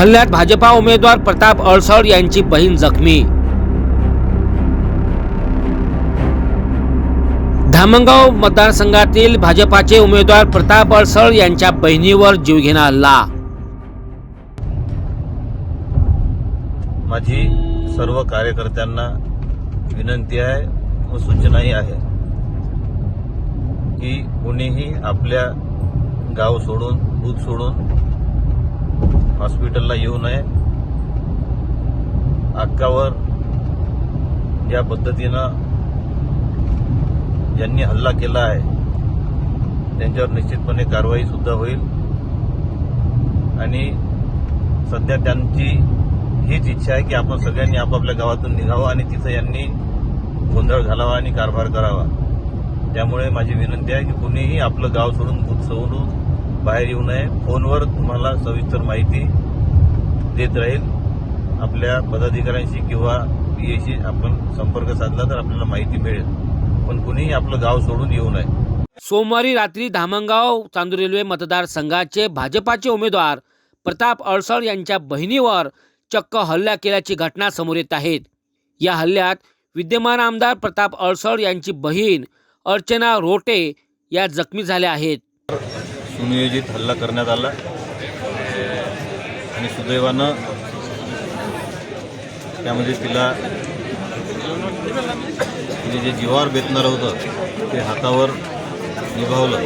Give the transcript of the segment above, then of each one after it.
हल्ल्यात भाजपा उमेदवार प्रताप अडसळ यांची बहीण जखमी। धामणगाव मतदारसंघातील भाजपाचे उमेदवार प्रताप अडसळ यांच्या बहिणीवर जीवघेणा हल्ला। माझी सर्व कार्यकर्त्यांना विनंती आहे व सूचनाही आहे की कोणीही आपल्या गाव सोडून बूथ सोडून हॉस्पिटलला येऊ नये। अक्कावर ज्या पद्धतीनं ज्यांनी हल्ला केला आहे त्यांच्यावर निश्चितपणे कारवाई सुद्धा होईल आणि सध्या त्यांची हीच इच्छा आहे की आपण सगळ्यांनी आपापल्या गावातून निघावं आणि तिथं यांनी गोंधळ घालावा आणि कारभार करावा। त्यामुळे माझी विनंती आहे की कुणीही आपलं गाव सोडून बूथ सोडून बाहेर येऊ नये। फोनवर तुम्हाला सविस्तर माहिती देत राहील। आपल्या पदाधिकाऱ्यांशी किंवा पीएशी आपण संपर्क साधला तर आपल्याला माहिती मिळेल, पण कुणीही आपलं गाव सोडून येऊ नये। सोमवारी रात्री धामणगाव चांदूर रेल्वे मतदारसंघाचे भाजपाचे उमेदवार प्रताप अडसळ यांच्या बहिणीवर चक्क हल्ला केल्याची घटना समोर येत आहेत। या हल्ल्यात विद्यमान आमदार प्रताप अडसळ यांची बहीण अर्चना रोटे या जखमी झाल्या आहेत। सुनियोजित हल्ला करण्यात आला आणि सुदैवानं त्यामध्ये तिला जे जीवावर बेतणार होतं ते हातावर निभावलं।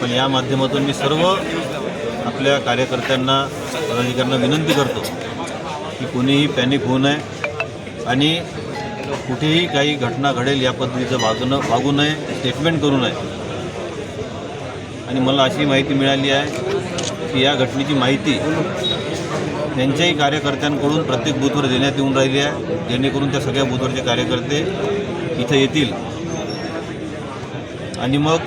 पण या माध्यमातून मी सर्व आपल्या कार्यकर्त्यांना पदाधिकाऱ्यांना विनंती करतो की कोणीही पॅनिक होऊ नये आणि कुठेही काही घटना घडेल या पद्धतीचं वागू नये, स्टेटमेंट करू नये। आणि मला अशी माहिती मिळाली आहे की या घटनेची माहिती त्यांच्याही कार्यकर्त्यांकडून प्रत्येक बूथवर देण्यात येऊन राहिली आहे, जेणेकरून त्या सगळ्या बूथवरचे कार्यकर्ते इथं येतील आणि मग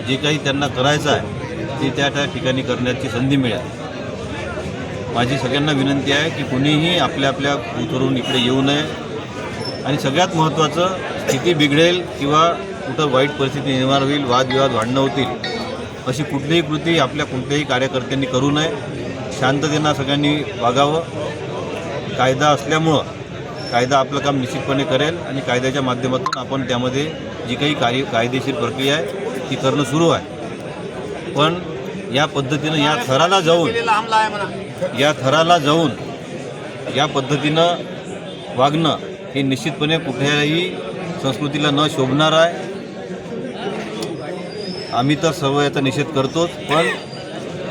जे काही त्यांना करायचं आहे ते त्या ठिकाणी करण्याची संधी मिळेल। माझी सगळ्यांना विनंती आहे की कुणीही आपल्या आपल्या बूथवरून इकडे येऊ नये आणि सगळ्यात महत्त्वाचं स्थिती बिघडेल किंवा कुठं वाईट परिस्थिती निर्माण होईल, वादविवाद वाढणं होतील अशी कुठलीही कृती आपल्या कोणत्याही कार्यकर्त्यांनी करू नये। शांततेनं सगळ्यांनी वागावं। कायदा असल्यामुळं कायदा आपलं काम निश्चितपणे करेल आणि कायद्याच्या माध्यमातून आपण त्यामध्ये जी काही कायदेशीर प्रक्रिया आहे ती करणं सुरू आहे। पण या पद्धतीनं या थराला जाऊन या पद्धतीनं वागणं हे निश्चितपणे कुठल्याही संस्कृतीला न शोभणार आहे। आम्ही तर सर्व याचा निषेध करतोच, पण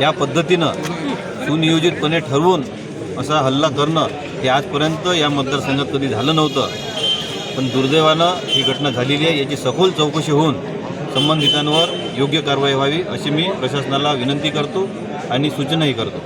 या पद्धतीनं सुनियोजितपणे ठरवून असा हल्ला करणं हे आजपर्यंत या मतदारसंघात कधी झालं नव्हतं। पण दुर्दैवानं ही घटना झालेली आहे। याची सखोल चौकशी होऊन संबंधितांवर योग्य कारवाई व्हावी अशी मी प्रशासनाला विनंती करतो आणि सूचनाही करतो।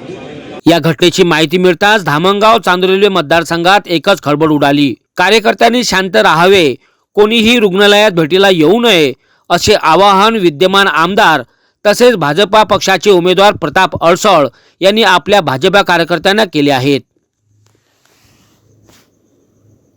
या घटनेची माहिती मिळताच धामणगाव चांदूर रेल्वे मतदारसंघात एकच खळबळ उडाली। कार्यकर्त्यांनी शांत राहावे, कोणीही रुग्णालयात भेटीला येऊ नये असे आवाहन विद्यमान आमदार तसेच भाजपा पक्षाचे उमेदवार प्रताप अडसळ यांनी आपल्या भाजपा कार्यकर्त्यांना केले आहेत।